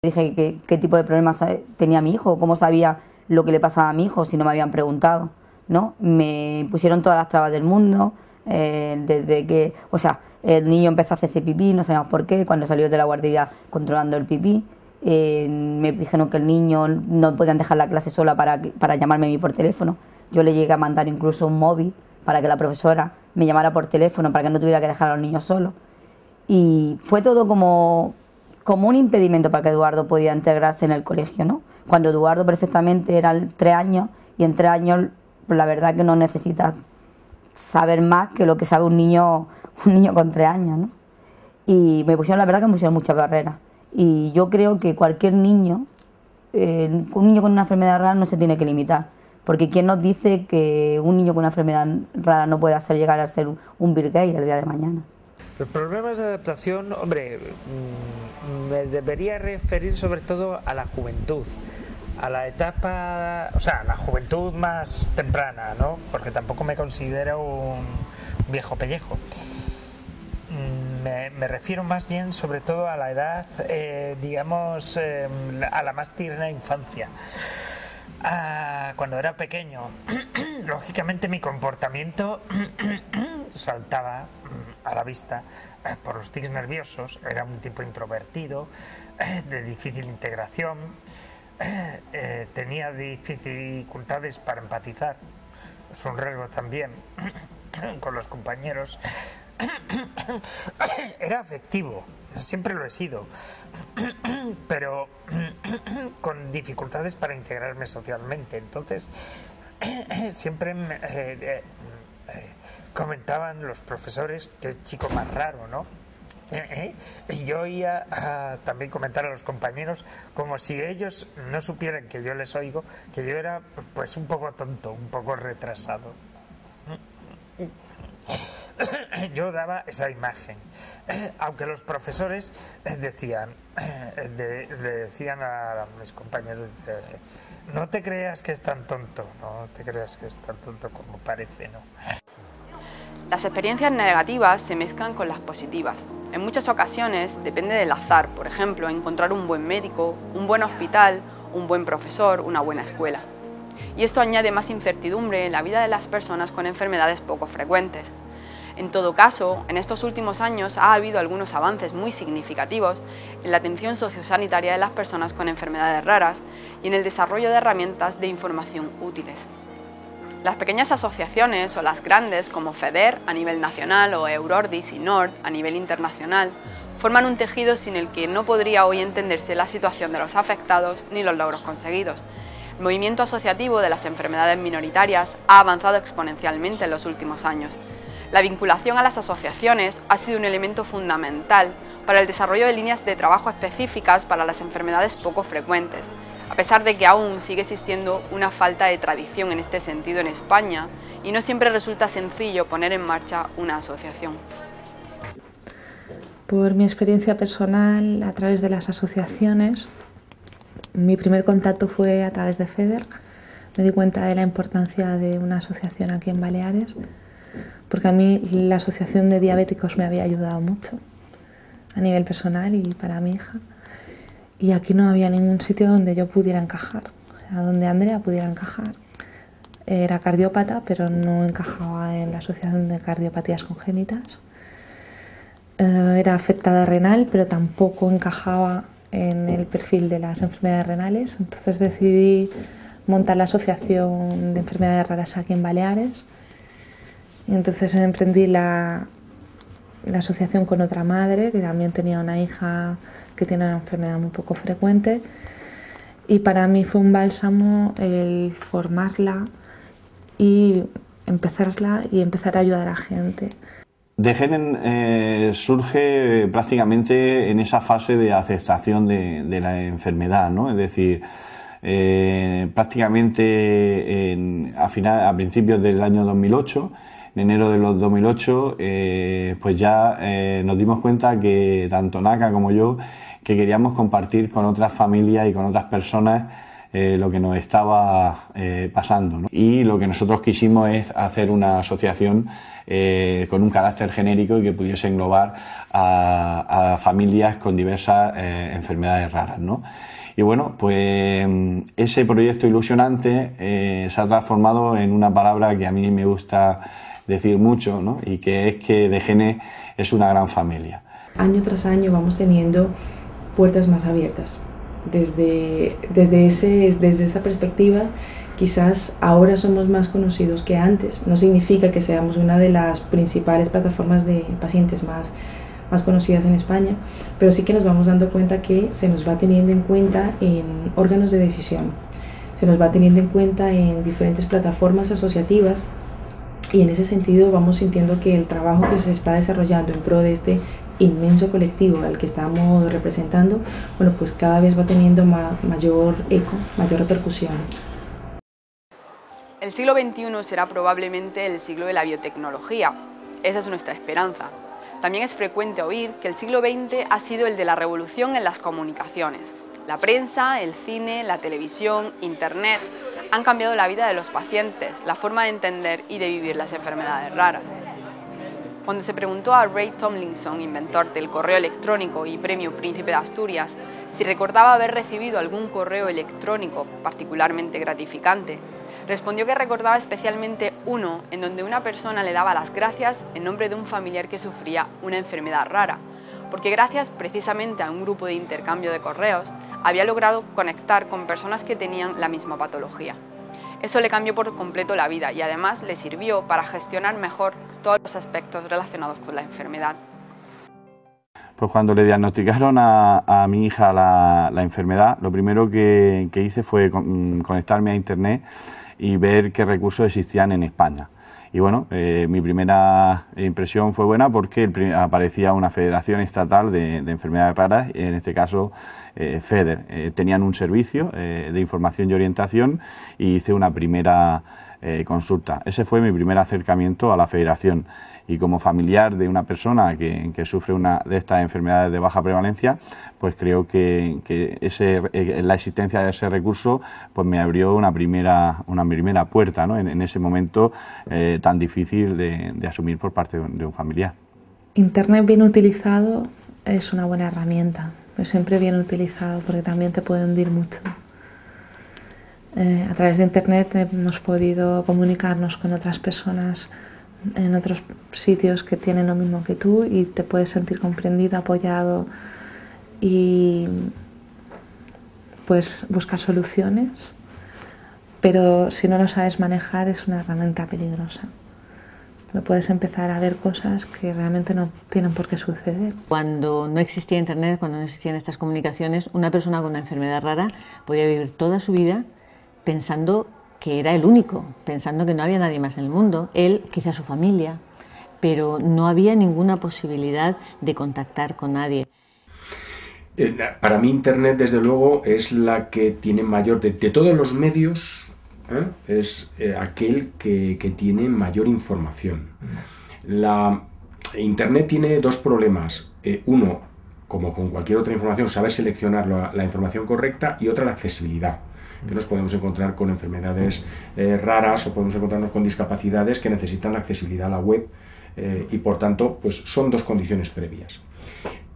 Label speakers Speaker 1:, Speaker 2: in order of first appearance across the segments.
Speaker 1: Dije qué tipo de problemas tenía mi hijo, cómo sabía lo que le pasaba a mi hijo si no me habían preguntado, ¿no? Me pusieron todas las trabas del mundo, desde que, el niño empezó a hacerse pipí, no sabíamos por qué, cuando salió de la guardería controlando el pipí, me dijeron que el niño no podían dejar la clase sola para llamarme a mí por teléfono. Yo le llegué a mandar incluso un móvil para que la profesora me llamara por teléfono para que no tuviera que dejar a los niños solos. Y fue todo como un impedimento para que Eduardo pudiera integrarse en el colegio, ¿no? Cuando Eduardo perfectamente era 3 años, y en 3 años pues la verdad que no necesitas saber más que lo que sabe un niño con 3 años, ¿no? Y la verdad que me pusieron muchas barreras. Y yo creo que cualquier niño, un niño con una enfermedad rara no se tiene que limitar, porque ¿quién nos dice que un niño con una enfermedad rara no puede llegar a ser un Bill Gates el día de mañana?
Speaker 2: Los problemas de adaptación, hombre, me debería referir sobre todo a la juventud, a la etapa, o sea, a la juventud más temprana, ¿no? Porque tampoco me considero un viejo pellejo. Me refiero más bien sobre todo a la edad, digamos, a la más tierna infancia. Cuando era pequeño, lógicamente mi comportamiento saltaba a la vista por los tics nerviosos. Era un tipo introvertido, de difícil integración, tenía dificultades para empatizar, es un riesgo también con los compañeros. Era afectivo, siempre lo he sido, pero con dificultades para integrarme socialmente. Entonces siempre comentaban los profesores, qué chico más raro, ¿no? Y yo oía también comentar a los compañeros como si ellos no supieran que yo les oigo, que yo era pues un poco tonto, un poco retrasado. Yo daba esa imagen, aunque los profesores decían, le decían a mis compañeros, no te creas que es tan tonto, no te creas que es tan tonto como parece, ¿no?
Speaker 3: Las experiencias negativas se mezclan con las positivas. En muchas ocasiones depende del azar, por ejemplo, encontrar un buen médico, un buen hospital, un buen profesor, una buena escuela. Y esto añade más incertidumbre en la vida de las personas con enfermedades poco frecuentes. En todo caso, en estos últimos años ha habido algunos avances muy significativos en la atención sociosanitaria de las personas con enfermedades raras y en el desarrollo de herramientas de información útiles. Las pequeñas asociaciones o las grandes como FEDER a nivel nacional o Eurordis y NORD a nivel internacional forman un tejido sin el que no podría hoy entenderse la situación de los afectados ni los logros conseguidos. El movimiento asociativo de las enfermedades minoritarias ha avanzado exponencialmente en los últimos años. La vinculación a las asociaciones ha sido un elemento fundamental para el desarrollo de líneas de trabajo específicas para las enfermedades poco frecuentes, a pesar de que aún sigue existiendo una falta de tradición en este sentido en España y no siempre resulta sencillo poner en marcha una asociación.
Speaker 4: Por mi experiencia personal a través de las asociaciones, mi primer contacto fue a través de FEDER. Me di cuenta de la importancia de una asociación aquí en Baleares, porque a mí la asociación de diabéticos me había ayudado mucho a nivel personal y para mi hija. Y aquí no había ningún sitio donde yo pudiera encajar, o sea, donde Andrea pudiera encajar. Era cardiópata, pero no encajaba en la asociación de cardiopatías congénitas. Era afectada renal, pero tampoco encajaba en el perfil de las enfermedades renales. Entonces decidí montar la asociación de enfermedades raras aquí en Baleares. Y entonces emprendí la asociación con otra madre que también tenía una hija que tiene una enfermedad muy poco frecuente, y para mí fue un bálsamo el formarla y empezar a ayudar a la gente.
Speaker 5: DGEN surge prácticamente en esa fase de aceptación de la enfermedad, ¿no? Es decir, prácticamente a principios del año 2008, en enero de los 2008, pues ya nos dimos cuenta que tanto Naka como yo que queríamos compartir con otras familias y con otras personas lo que nos estaba pasando, ¿no? Y lo que nosotros quisimos es hacer una asociación con un carácter genérico y que pudiese englobar a familias con diversas enfermedades raras, ¿no? Y bueno, pues ese proyecto ilusionante se ha transformado en una palabra que a mí me gusta decir mucho, ¿no? Y que es que DGN es una gran familia.
Speaker 6: Año tras año vamos teniendo puertas más abiertas. Desde esa perspectiva, quizás ahora somos más conocidos que antes. No significa que seamos una de las principales plataformas de pacientes más conocidas en España, pero sí que nos vamos dando cuenta que se nos va teniendo en cuenta en órganos de decisión, se nos va teniendo en cuenta en diferentes plataformas asociativas, y en ese sentido vamos sintiendo que el trabajo que se está desarrollando en pro de este inmenso colectivo al que estamos representando, bueno, pues cada vez va teniendo mayor eco, mayor repercusión.
Speaker 3: El siglo XXI será probablemente el siglo de la biotecnología. Esa es nuestra esperanza. También es frecuente oír que el siglo XX ha sido el de la revolución en las comunicaciones. La prensa, el cine, la televisión, Internet han cambiado la vida de los pacientes, la forma de entender y de vivir las enfermedades raras. Cuando se preguntó a Ray Tomlinson, inventor del correo electrónico y premio Príncipe de Asturias, si recordaba haber recibido algún correo electrónico particularmente gratificante, respondió que recordaba especialmente uno en donde una persona le daba las gracias en nombre de un familiar que sufría una enfermedad rara, porque gracias precisamente a un grupo de intercambio de correos había logrado conectar con personas que tenían la misma patología. Eso le cambió por completo la vida y además le sirvió para gestionar mejor todos los aspectos relacionados con la enfermedad.
Speaker 5: Pues cuando le diagnosticaron a mi hija la enfermedad, lo primero que hice fue conectarme a Internet y ver qué recursos existían en España. Y bueno, mi primera impresión fue buena porque aparecía una federación estatal de enfermedades raras, en este caso FEDER. Tenían un servicio de información y orientación y hice una primera consulta. Ese fue mi primer acercamiento a la federación. Y como familiar de una persona que sufre una de estas enfermedades de baja prevalencia, pues creo que la existencia de ese recurso pues me abrió una primera puerta, ¿no? en ese momento tan difícil de asumir por parte de un familiar.
Speaker 4: Internet bien utilizado es una buena herramienta, pero siempre bien utilizado porque también te puede hundir mucho. A través de Internet hemos podido comunicarnos con otras personas en otros sitios que tienen lo mismo que tú y te puedes sentir comprendido, apoyado y pues buscar soluciones, pero si no lo sabes manejar es una herramienta peligrosa. Pero puedes empezar a ver cosas que realmente no tienen por qué suceder.
Speaker 7: Cuando no existía Internet, cuando no existían estas comunicaciones, una persona con una enfermedad rara podía vivir toda su vida pensando que era el único, pensando que no había nadie más en el mundo, él, quizá su familia, pero no había ninguna posibilidad de contactar con nadie.
Speaker 8: Para mí Internet, desde luego, es la que tiene mayor, de todos los medios, es aquel que tiene mayor información. Internet tiene dos problemas. Uno, como con cualquier otra información, saber seleccionar la información correcta, y otra, la accesibilidad. Que nos podemos encontrar con enfermedades raras o podemos encontrarnos con discapacidades que necesitan accesibilidad a la web y por tanto pues son dos condiciones previas.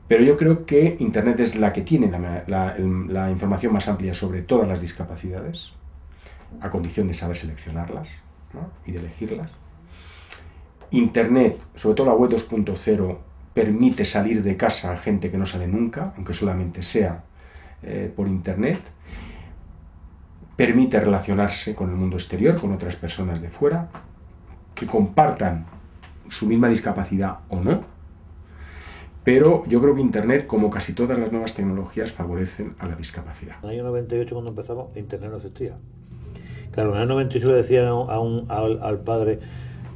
Speaker 8: Pero yo creo que Internet es la que tiene la información más amplia sobre todas las discapacidades, a condición de saber seleccionarlas, ¿no? Y de elegirlas. Internet, sobre todo la web 2.0, permite salir de casa a gente que no sale nunca, aunque solamente sea por Internet. Permite relacionarse con el mundo exterior, con otras personas de fuera, que compartan su misma discapacidad o no, pero yo creo que Internet, como casi todas las nuevas tecnologías, favorecen a la discapacidad.
Speaker 9: En el año 98, cuando empezamos, Internet no existía. Claro, en el año 98 le decían al padre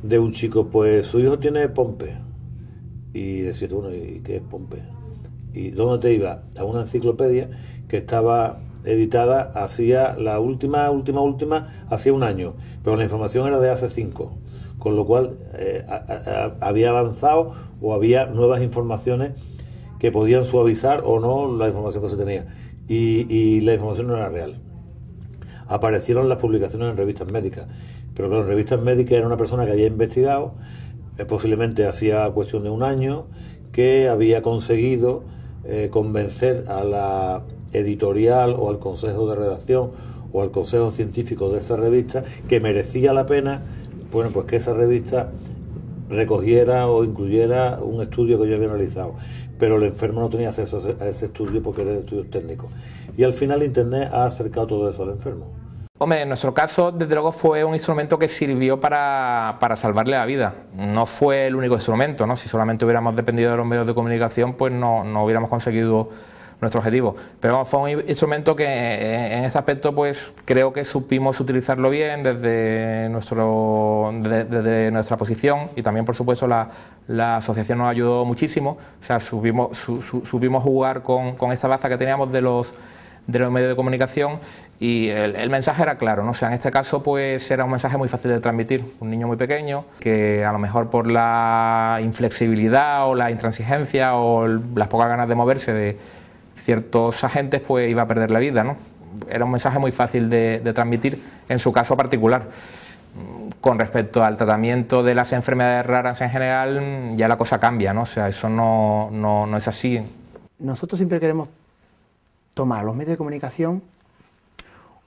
Speaker 9: de un chico, pues su hijo tiene Pompe. Y decía, bueno, ¿y qué es Pompe? ¿Y dónde te iba? A una enciclopedia que estaba editada hacía la última hacía un año, pero la información era de hace 5, con lo cual había avanzado o había nuevas informaciones que podían suavizar o no la información que se tenía, y la información no era real. aparecieron las publicaciones en revistas médicas. Pero claro, en revistas médicas era una persona que había investigado, posiblemente hacía cuestión de un año, que había conseguido convencer a la editorial o al consejo de redacción o al consejo científico de esa revista que merecía la pena, bueno, pues que esa revista recogiera o incluyera un estudio que yo había realizado. Pero el enfermo no tenía acceso a ese estudio porque era de estudios técnicos. Y al final Internet ha acercado todo eso al enfermo.
Speaker 10: Hombre, en nuestro caso, desde luego, fue un instrumento que sirvió para salvarle la vida. No fue el único instrumento, ¿no? Si solamente hubiéramos dependido de los medios de comunicación, pues no hubiéramos conseguido nuestro objetivo. Pero vamos, fue un instrumento que en ese aspecto pues creo que supimos utilizarlo bien desde nuestra posición, y también por supuesto la asociación nos ayudó muchísimo. O sea, supimos jugar con esa baza que teníamos de los medios de comunicación, y el mensaje era claro, ¿no? O sea, en este caso pues era un mensaje muy fácil de transmitir. Un niño muy pequeño que a lo mejor por la inflexibilidad o la intransigencia o las pocas ganas de moverse de ciertos agentes pues iba a perder la vida, ¿no? Era un mensaje muy fácil de transmitir en su caso particular. Con respecto al tratamiento de las enfermedades raras en general, ya la cosa cambia, ¿no? O sea, eso no es así.
Speaker 11: Nosotros siempre queremos tomar los medios de comunicación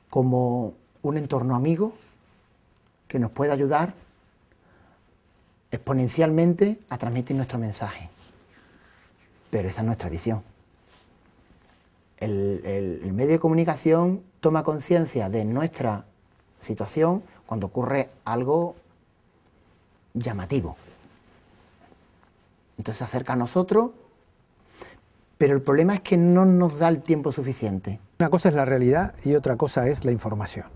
Speaker 11: como un entorno amigo que nos puede ayudar exponencialmente a transmitir nuestro mensaje. Pero esa es nuestra visión. El medio de comunicación toma conciencia de nuestra situación cuando ocurre algo llamativo. Entonces se acerca a nosotros, pero el problema es que no nos da el tiempo suficiente.
Speaker 12: Una cosa es la realidad y otra cosa es la información.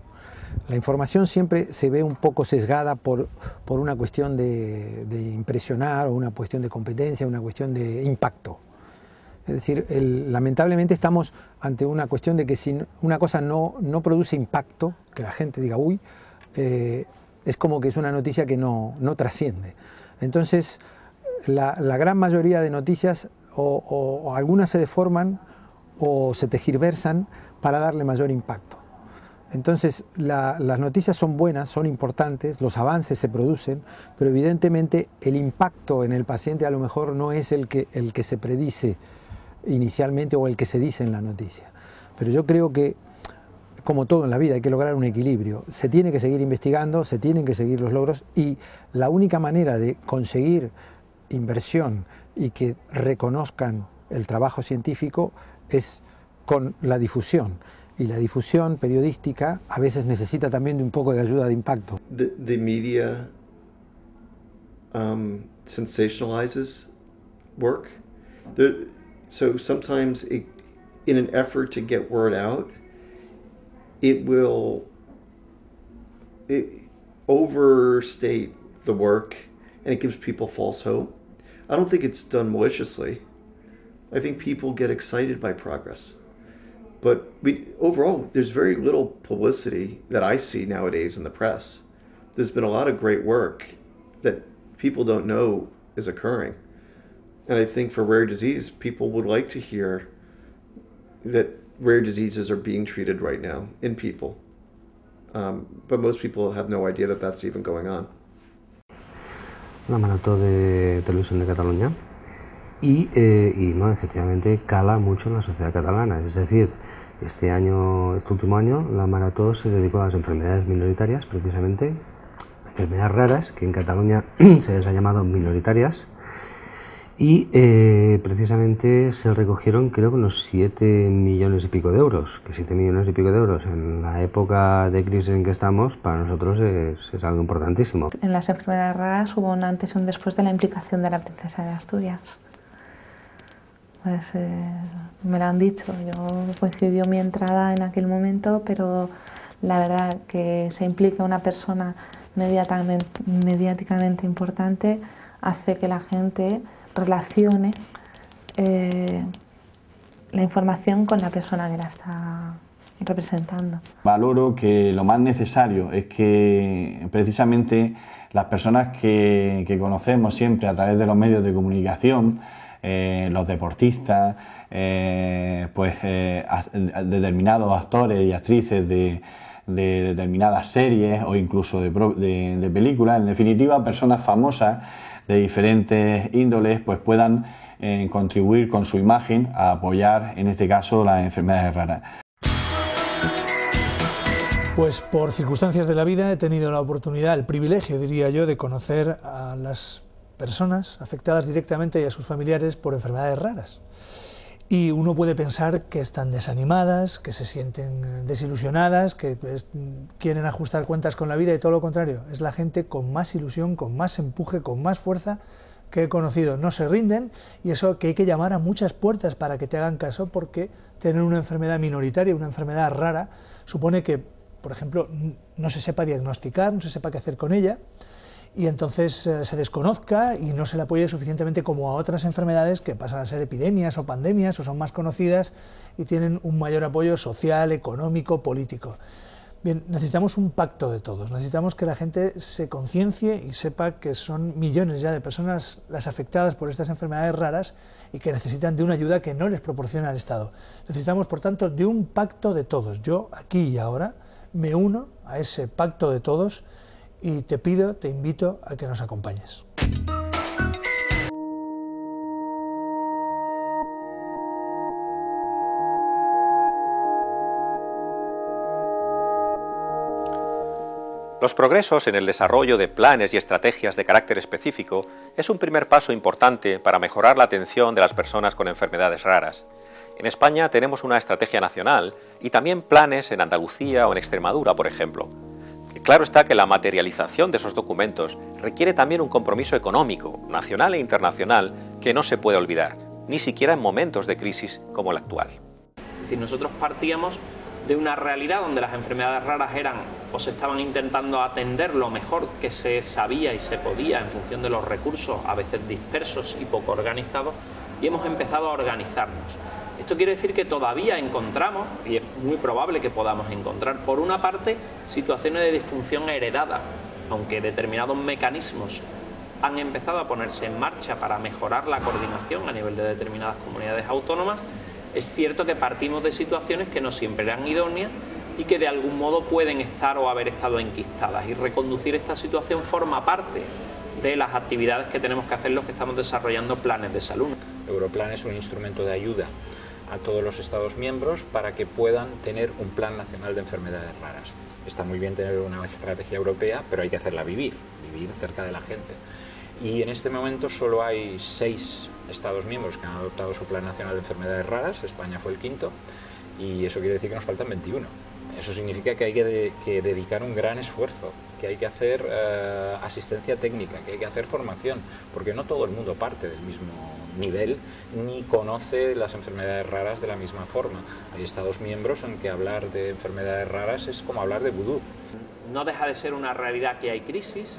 Speaker 12: La información siempre se ve un poco sesgada por una cuestión de impresionar, o una cuestión de competencia, una cuestión de impacto. Es decir, lamentablemente estamos ante una cuestión de que si una cosa no produce impacto, que la gente diga, uy, es como que es una noticia que no trasciende. Entonces, la gran mayoría de noticias o algunas se deforman o se tergiversan para darle mayor impacto. Entonces, las noticias son buenas, son importantes, los avances se producen, pero evidentemente el impacto en el paciente a lo mejor no es el que se predice inicialmente o el que se dice en la noticia. Pero yo creo que, como todo en la vida, hay que lograr un equilibrio. Se tiene que seguir investigando, se tienen que seguir los logros, y la única manera de conseguir inversión y que reconozcan el trabajo científico es con la difusión. Y la difusión periodística a veces necesita también de un poco de ayuda de impacto.
Speaker 13: The media sensationalizes work. So sometimes in an effort to get word out, it will overstate the work, and it gives people false hope. I don't think it's done maliciously. I think people get excited by progress. But overall, there's very little publicity that I see nowadays in the press. There's been a lot of great work that people don't know is occurring. And I think for rare disease, people would like to hear that rare diseases are being treated right now in people. But most people have no idea that that's even going on.
Speaker 14: La Marató de Televisión de Cataluña y no, efectivamente cala mucho en la sociedad catalana. Es decir, este último año, la Marató se dedicó a las enfermedades minoritarias, precisamente, enfermedades raras, que en Cataluña se les ha llamado minoritarias, y precisamente se recogieron, creo que unos 7 millones y pico de euros, que 7 millones y pico de euros en la época de crisis en que estamos, para nosotros es algo importantísimo.
Speaker 4: En las enfermedades raras hubo un antes y un después de la implicación de la princesa de Asturias. Pues me lo han dicho, yo coincidió mi entrada en aquel momento, pero la verdad que se implique una persona mediáticamente importante hace que la gente relacione la información con la persona que la está representando. Valoro
Speaker 5: que lo más necesario es que precisamente las personas que conocemos siempre a través de los medios de comunicación, los deportistas, determinados actores y actrices de de determinadas series o incluso de películas. En definitiva, personas famosas de diferentes índoles pues puedan contribuir con su imagen a apoyar, en este caso, las enfermedades raras.
Speaker 15: Pues por circunstancias de la vida he tenido la oportunidad, el privilegio, diría yo, de conocer a las personas afectadas directamente y a sus familiares por enfermedades raras. Y uno puede pensar que están desanimadas, que se sienten desilusionadas, que quieren ajustar cuentas con la vida, y todo lo contrario. Es la gente con más ilusión, con más empuje, con más fuerza que he conocido. No se rinden, y eso que hay que llamar a muchas puertas para que te hagan caso, porque tener una enfermedad minoritaria, una enfermedad rara, supone que, por ejemplo, no se sepa diagnosticar, no se sepa qué hacer con ella, y entonces se desconozca y no se le apoye suficientemente como a otras enfermedades que pasan a ser epidemias o pandemias o son más conocidas y tienen un mayor apoyo social, económico, político. Bien, necesitamos un pacto de todos, necesitamos que la gente se conciencie y sepa que son millones ya de personas las afectadas por estas enfermedades raras y que necesitan de una ayuda que no les proporciona el Estado. Necesitamos, por tanto, de un pacto de todos. Yo, aquí y ahora, me uno a ese pacto de todos y te pido, te invito a que nos acompañes.
Speaker 16: Los progresos en el desarrollo de planes y estrategias de carácter específico es un primer paso importante para mejorar la atención de las personas con enfermedades raras. En España tenemos una estrategia nacional y también planes en Andalucía o en Extremadura, por ejemplo. Claro está que la materialización de esos documentos requiere también un compromiso económico, nacional e internacional, que no se puede olvidar, ni siquiera en momentos de crisis como el actual.
Speaker 17: Es decir, nosotros partíamos de una realidad donde las enfermedades raras eran o se estaban intentando atender lo mejor que se sabía y se podía en función de los recursos, a veces dispersos y poco organizados, y hemos empezado a organizarnos. Esto quiere decir que todavía encontramos, y es muy probable que podamos encontrar, por una parte, situaciones de disfunción heredada, aunque determinados mecanismos han empezado a ponerse en marcha para mejorar la coordinación a nivel de determinadas comunidades autónomas. Es cierto que partimos de situaciones que no siempre eran idóneas y que de algún modo pueden estar o haber estado enquistadas, y reconducir esta situación forma parte de las actividades que tenemos que hacer los que estamos desarrollando planes de salud.
Speaker 18: Europlan es un instrumento de ayuda a todos los Estados miembros para que puedan tener un plan nacional de enfermedades raras. Está muy bien tener una estrategia europea, pero hay que hacerla vivir cerca de la gente. Y en este momento solo hay 6 Estados miembros que han adoptado su plan nacional de enfermedades raras. España fue el quinto, y eso quiere decir que nos faltan 21. Eso significa que hay que dedicar un gran esfuerzo, que hay que hacer asistencia técnica, que hay que hacer formación, porque no todo el mundo parte del mismo nivel ni conoce las enfermedades raras de la misma forma. Hay Estados miembros en que hablar de enfermedades raras es como hablar de vudú.
Speaker 17: No deja de ser una realidad que hay crisis,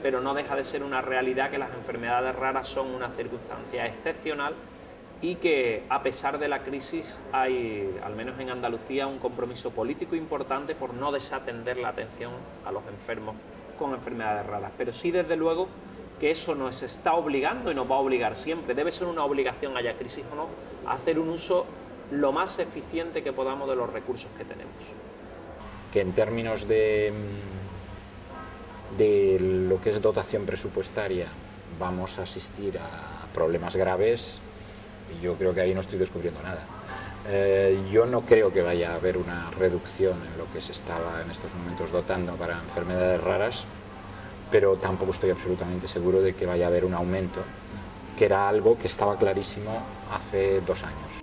Speaker 17: pero no deja de ser una realidad que las enfermedades raras son una circunstancia excepcional y que a pesar de la crisis hay, al menos en Andalucía, un compromiso político importante por no desatender la atención a los enfermos con enfermedades raras. Pero sí, desde luego, que eso nos está obligando y nos va a obligar siempre. Debe ser una obligación, haya crisis o no, a hacer un uso lo más eficiente que podamos de los recursos que tenemos.
Speaker 18: Que en términos de lo que es dotación presupuestaria vamos a asistir a problemas graves, y yo creo que ahí no estoy descubriendo nada. Yo no creo que vaya a haber una reducción en lo que se estaba en estos momentos dotando para enfermedades raras, pero tampoco estoy absolutamente seguro de que vaya a haber un aumento, que era algo que estaba clarísimo hace 2 años.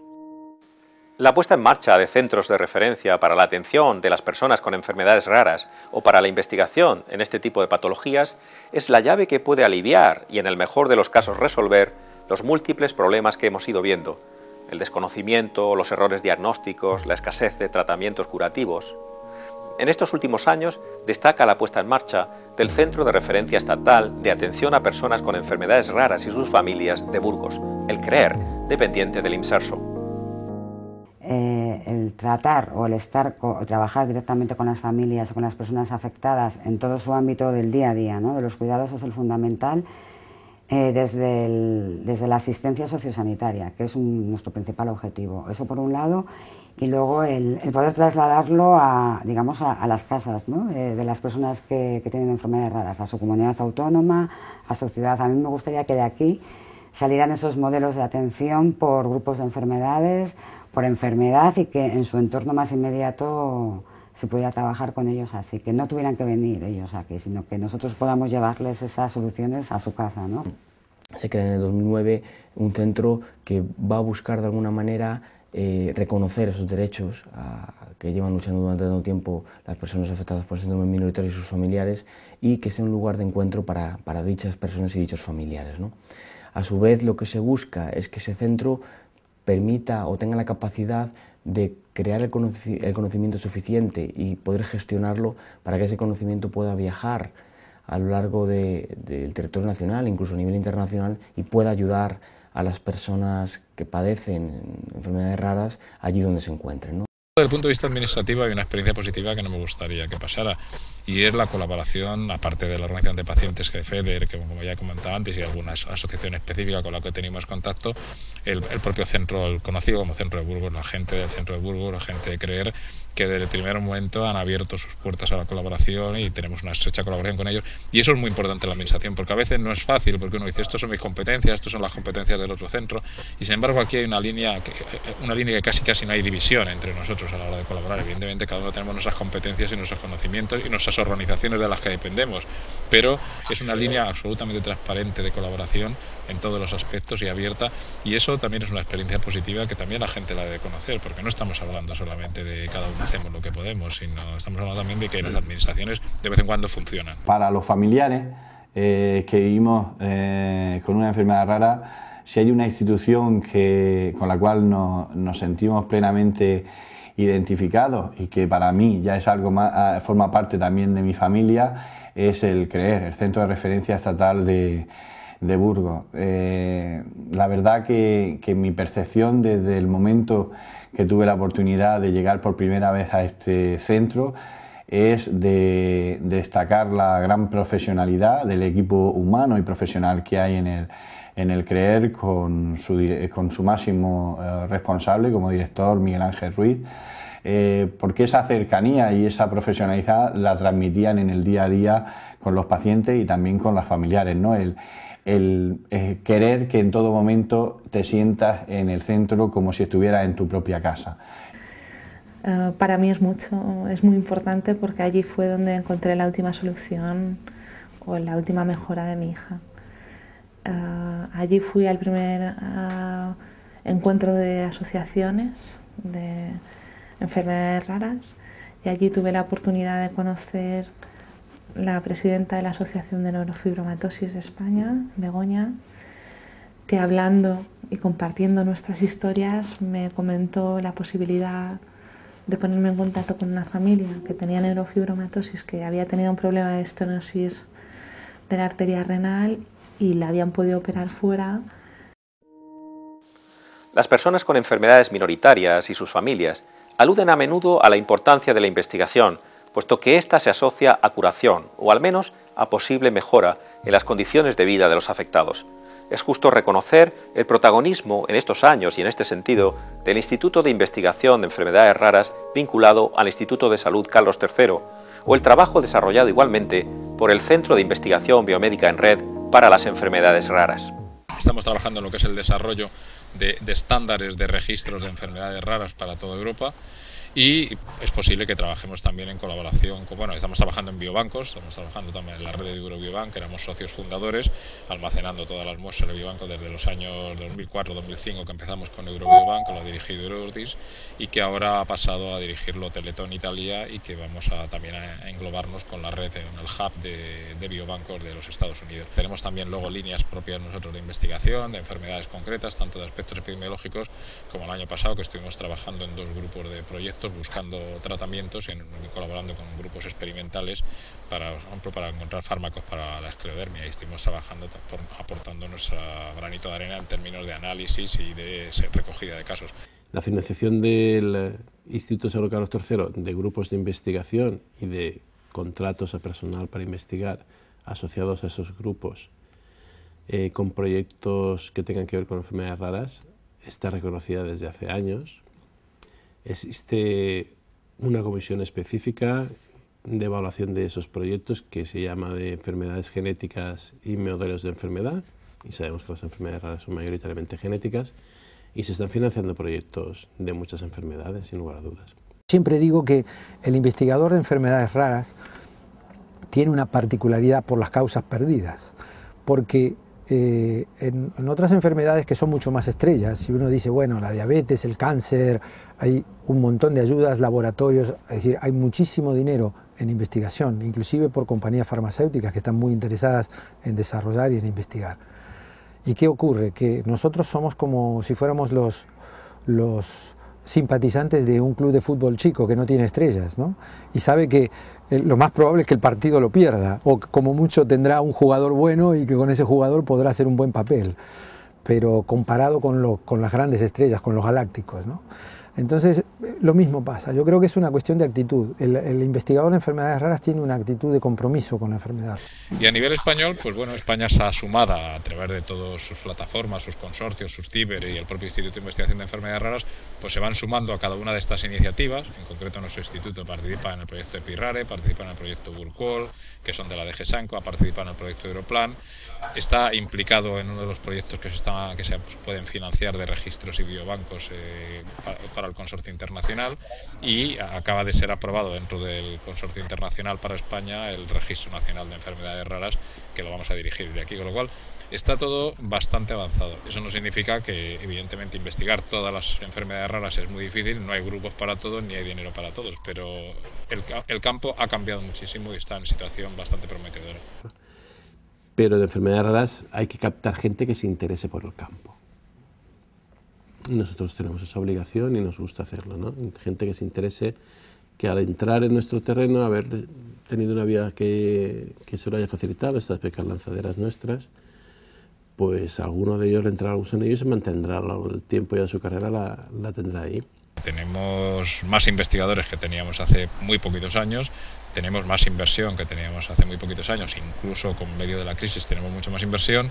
Speaker 16: La puesta en marcha de centros de referencia para la atención de las personas con enfermedades raras o para la investigación en este tipo de patologías es la llave que puede aliviar y, en el mejor de los casos, resolver los múltiples problemas que hemos ido viendo: el desconocimiento, los errores diagnósticos, la escasez de tratamientos curativos. En estos últimos años destaca la puesta en marcha del Centro de Referencia Estatal de Atención a Personas con Enfermedades Raras y sus Familias de Burgos, el CREER, dependiente del IMSERSO.
Speaker 19: El tratar o el trabajar directamente con las familias, con las personas afectadas en todo su ámbito del día a día, ¿no? De los cuidados, es el fundamental. desde la asistencia sociosanitaria, que es nuestro principal objetivo. Eso por un lado, y luego el poder trasladarlo a, digamos, a las casas, ¿no? de las personas que tienen enfermedades raras, a su comunidad autónoma, a su ciudad. A mí me gustaría que de aquí salieran esos modelos de atención por grupos de enfermedades, por enfermedad, y que en su entorno más inmediato se pudiera trabajar con ellos así, que no tuvieran que venir ellos aquí, sino que nosotros podamos llevarles esas soluciones a su casa, ¿no?
Speaker 20: Se crea en el 2009 un centro que va a buscar de alguna manera reconocer esos derechos que llevan luchando durante tanto tiempo las personas afectadas por el síndrome minoritario y sus familiares, y que sea un lugar de encuentro para dichas personas y dichos familiares, ¿no? A su vez, lo que se busca es que ese centro permita o tenga la capacidad de crear el conocimiento suficiente y poder gestionarlo para que ese conocimiento pueda viajar a lo largo del territorio nacional, incluso a nivel internacional, y pueda ayudar a las personas que padecen enfermedades raras allí donde se encuentren, ¿no?
Speaker 21: Desde el punto de vista administrativo hay una experiencia positiva que no me gustaría que pasara, y es la colaboración, aparte de la organización de pacientes que de FEDER, que como ya he comentado antes, y alguna asociación específica con la que tenemos contacto, el propio centro, el conocido como Centro de Burgos, la gente del Centro de Burgos, la gente de CREER, que desde el primer momento han abierto sus puertas a la colaboración y tenemos una estrecha colaboración con ellos, y eso es muy importante en la administración, porque a veces no es fácil, porque uno dice, estos son mis competencias, estos son las competencias del otro centro, y sin embargo aquí hay una línea que casi no hay división entre nosotros a la hora de colaborar. Evidentemente cada uno tenemos nuestras competencias y nuestros conocimientos y nuestras organizaciones de las que dependemos, pero es una línea absolutamente transparente de colaboración en todos los aspectos y abierta, y eso también es una experiencia positiva que también la gente la debe conocer, porque no estamos hablando solamente de cada uno hacemos lo que podemos, sino estamos hablando también de que las administraciones de vez en cuando funcionan.
Speaker 5: Para los familiares que vivimos con una enfermedad rara, si hay una institución con la cual nos sentimos plenamente identificados, y que para mí ya es algo más, forma parte también de mi familia, es el CREER, el Centro de Referencia Estatal de Burgos. La verdad que mi percepción desde el momento que tuve la oportunidad de llegar por primera vez a este centro es de destacar la gran profesionalidad del equipo humano y profesional que hay en el CREER, con su máximo responsable como director, Miguel Ángel Ruiz, porque esa cercanía y esa profesionalidad la transmitían en el día a día con los pacientes y también con los familiares, ¿no? El querer que en todo momento te sientas en el centro como si estuvieras en tu propia casa.
Speaker 4: Para mí es muy importante, porque allí fue donde encontré la última solución o la última mejora de mi hija. Allí fui al primer encuentro de asociaciones de enfermedades raras, y allí tuve la oportunidad de conocer la presidenta de la Asociación de Neurofibromatosis de España, Begoña, que hablando y compartiendo nuestras historias me comentó la posibilidad de ponerme en contacto con una familia que tenía neurofibromatosis, que había tenido un problema de estenosis de la arteria renal y la habían podido operar fuera.
Speaker 16: Las personas con enfermedades minoritarias y sus familias aluden a menudo a la importancia de la investigación, puesto que ésta se asocia a curación, o al menos a posible mejora en las condiciones de vida de los afectados. Es justo reconocer el protagonismo en estos años y en este sentido del Instituto de Investigación de Enfermedades Raras vinculado al Instituto de Salud Carlos III, o el trabajo desarrollado igualmente por el Centro de Investigación Biomédica en Red para las Enfermedades Raras.
Speaker 21: Estamos trabajando en lo que es el desarrollo de estándares de registros de enfermedades raras para toda Europa, y es posible que trabajemos también en colaboración con, estamos trabajando en biobancos, estamos trabajando también en la red de Eurobiobank, éramos socios fundadores, almacenando todas las muestras de biobanco desde los años 2004-2005 que empezamos con Eurobiobank, lo ha dirigido Eurordis, y que ahora ha pasado a dirigirlo Teletón Italia, y que vamos también a englobarnos con la red en el hub de biobancos de los Estados Unidos. Tenemos también luego líneas propias nosotros de investigación, de enfermedades concretas, tanto de aspectos epidemiológicos como el año pasado, que estuvimos trabajando en 2 grupos de proyectos buscando tratamientos y colaborando con grupos experimentales para encontrar fármacos para la esclerodermia, y estuvimos trabajando aportando nuestro granito de arena en términos de análisis y de recogida de casos.
Speaker 22: La financiación del Instituto de Salud Carlos III de grupos de investigación y de contratos a personal para investigar asociados a esos grupos con proyectos que tengan que ver con enfermedades raras está reconocida desde hace años. Existe una comisión específica de evaluación de esos proyectos que se llama de enfermedades genéticas y modelos de enfermedad, y sabemos que las enfermedades raras son mayoritariamente genéticas, y se están financiando proyectos de muchas enfermedades, sin lugar a dudas.
Speaker 12: Siempre digo que el investigador de enfermedades raras tiene una particularidad por las causas perdidas, porque en otras enfermedades que son mucho más estrellas, si uno dice, bueno, la diabetes, el cáncer, hay un montón de ayudas, laboratorios, es decir, hay muchísimo dinero en investigación, inclusive por compañías farmacéuticas que están muy interesadas en desarrollar y en investigar. ¿Y qué ocurre? Que nosotros somos como si fuéramos los simpatizantes de un club de fútbol chico que no tiene estrellas, ¿no? Y sabe que lo más probable es que el partido lo pierda, o como mucho tendrá un jugador bueno y que con ese jugador podrá hacer un buen papel, pero comparado con las grandes estrellas, con los galácticos, ¿no? Entonces, lo mismo pasa. Yo creo que es una cuestión de actitud. El investigador de enfermedades raras tiene una actitud de compromiso con la enfermedad.
Speaker 21: Y a nivel español, pues bueno, España se ha sumado a través de todas sus plataformas, sus consorcios, sus ciber y el propio Instituto de Investigación de Enfermedades Raras, pues se van sumando a cada una de estas iniciativas. En concreto, nuestro instituto participa en el proyecto EPIRARE, participa en el proyecto Burquol, que son de la DG Sanco, ha participado en el proyecto Europlan, está implicado en uno de los proyectos que se pueden financiar de registros y biobancos para el consorcio internacional, y acaba de ser aprobado dentro del consorcio internacional para España el Registro Nacional de Enfermedades Raras, que lo vamos a dirigir de aquí, con lo cual está todo bastante avanzado. Eso no significa que, evidentemente, investigar todas las enfermedades raras es muy difícil, no hay grupos para todos ni hay dinero para todos, pero el campo ha cambiado muchísimo y está en situación bastante prometedora.
Speaker 22: Pero de enfermedades raras hay que captar gente que se interese por el campo. Nosotros tenemos esa obligación y nos gusta hacerlo, ¿no? Gente que se interese, que al entrar en nuestro terreno, haber tenido una vía que se lo haya facilitado, estas becas lanzaderas nuestras, pues alguno de ellos le entrará un sonillo y se mantendrá el tiempo ya de su carrera, la tendrá ahí.
Speaker 21: Tenemos más investigadores que teníamos hace muy poquitos años, tenemos más inversión que teníamos hace muy poquitos años, incluso con medio de la crisis tenemos mucha más inversión,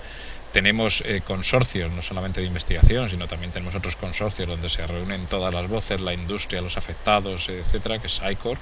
Speaker 21: tenemos consorcios no solamente de investigación, sino también tenemos otros consorcios donde se reúnen todas las voces, la industria, los afectados, etcétera, que es ICOR,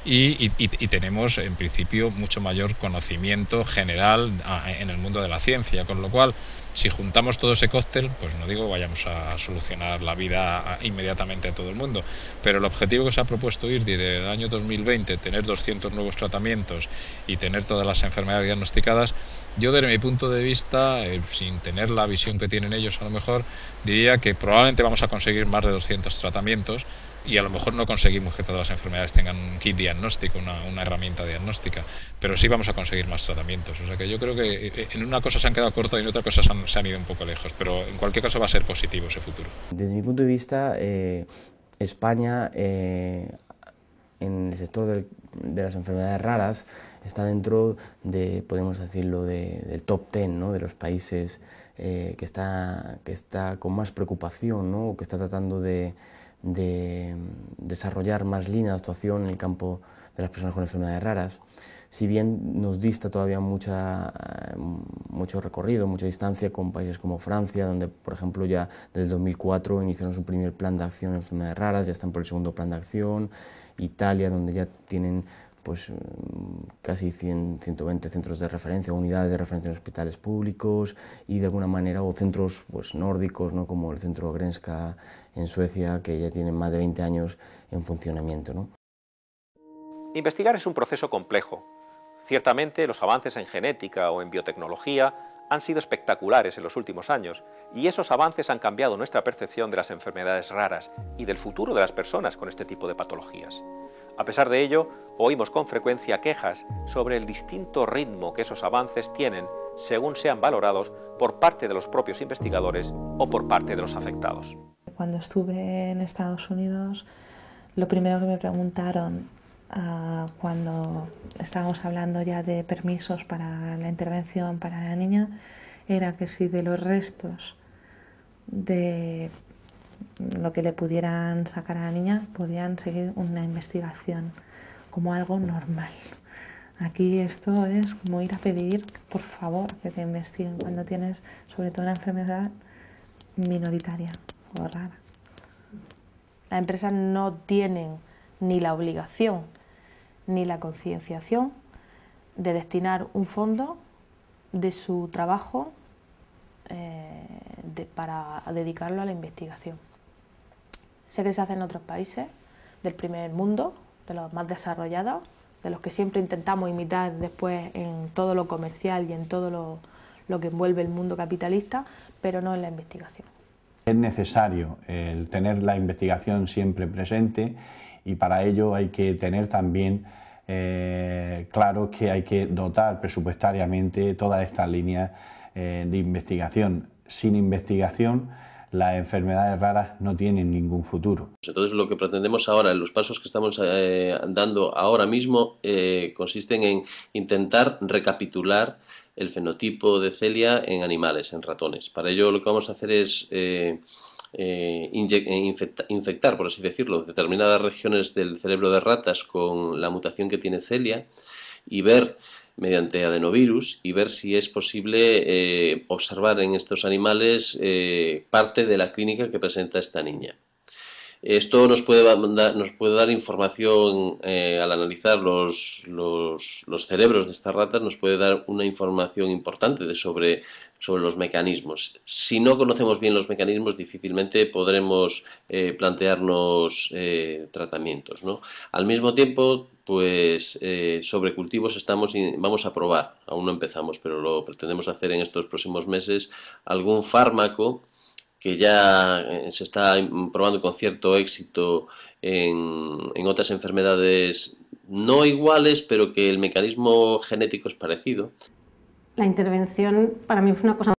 Speaker 21: y tenemos en principio mucho mayor conocimiento general en el mundo de la ciencia, con lo cual si juntamos todo ese cóctel, pues no digo que vayamos a solucionar la vida inmediatamente a todo el mundo, pero el objetivo que se ha propuesto IRDI del año 2020, tener 200 nuevos tratamientos y tener todas las enfermedades diagnosticadas, yo desde mi punto de vista, sin tener la visión que tienen ellos a lo mejor, diría que probablemente vamos a conseguir más de 200 tratamientos, y a lo mejor no conseguimos que todas las enfermedades tengan un kit diagnóstico, una herramienta diagnóstica, pero sí vamos a conseguir más tratamientos. O sea que yo creo que en una cosa se han quedado cortos y en otra cosa se han ido un poco lejos, pero en cualquier caso va a ser positivo ese futuro.
Speaker 20: Desde mi punto de vista, España, en el sector de las enfermedades raras, está dentro de, podemos decirlo, del top 10, ¿no?, de los países que está con más preocupación, ¿no?, que está tratando de desarrollar más líneas de actuación en el campo de las personas con enfermedades raras. Si bien nos dista todavía mucho recorrido, mucha distancia con países como Francia, donde por ejemplo ya desde 2004 iniciaron su primer plan de acción en enfermedades raras, ya están por el segundo plan de acción, Italia, donde ya tienen pues casi 120 centros de referencia, unidades de referencia en hospitales públicos y de alguna manera, o centros pues nórdicos, ¿no?, como el centro Grenska en Suecia, que ya tienen más de 20 años en funcionamiento, ¿no?
Speaker 16: Investigar es un proceso complejo. Ciertamente los avances en genética o en biotecnología han sido espectaculares en los últimos años, y esos avances han cambiado nuestra percepción de las enfermedades raras y del futuro de las personas con este tipo de patologías. A pesar de ello, oímos con frecuencia quejas sobre el distinto ritmo que esos avances tienen según sean valorados por parte de los propios investigadores o por parte de los afectados.
Speaker 4: Cuando estuve en Estados Unidos, lo primero que me preguntaron cuando estábamos hablando ya de permisos para la intervención para la niña era que si de los restos de lo que le pudieran sacar a la niña podían seguir una investigación como algo normal. Aquí esto es como ir a pedir, por favor, que te investiguen cuando tienes, sobre todo, una enfermedad minoritaria o rara.
Speaker 1: Las empresas no tienen ni la obligación ni la concienciación de destinar un fondo de su trabajo para dedicarlo a la investigación. Sé que se hace en otros países del primer mundo, de los más desarrollados, de los que siempre intentamos imitar después en todo lo comercial y en todo lo que envuelve el mundo capitalista, pero no en la investigación.
Speaker 5: Es necesario el tener la investigación siempre presente y para ello hay que tener también claro que hay que dotar presupuestariamente todas estas líneas de investigación. Sin investigación, las enfermedades raras no tienen ningún futuro.
Speaker 2: Entonces lo que pretendemos ahora, en los pasos que estamos dando ahora mismo, consisten en intentar recapitular el fenotipo de celia en animales, en ratones. Para ello lo que vamos a hacer es infectar, por así decirlo, determinadas regiones del cerebro de ratas con la mutación que tiene celia y ver, mediante adenovirus, y ver si es posible observar en estos animales parte de la clínica que presenta esta niña. Esto nos puede dar información al analizar los cerebros de estas ratas, nos puede dar una información importante sobre los mecanismos. Si no conocemos bien los mecanismos, difícilmente podremos plantearnos tratamientos, ¿no? Al mismo tiempo, pues sobre cultivos vamos a probar, aún no empezamos, pero lo pretendemos hacer en estos próximos meses, algún fármaco que ya se está probando con cierto éxito en otras enfermedades no iguales, pero que el mecanismo genético es parecido.
Speaker 1: La intervención para mí fue una cosa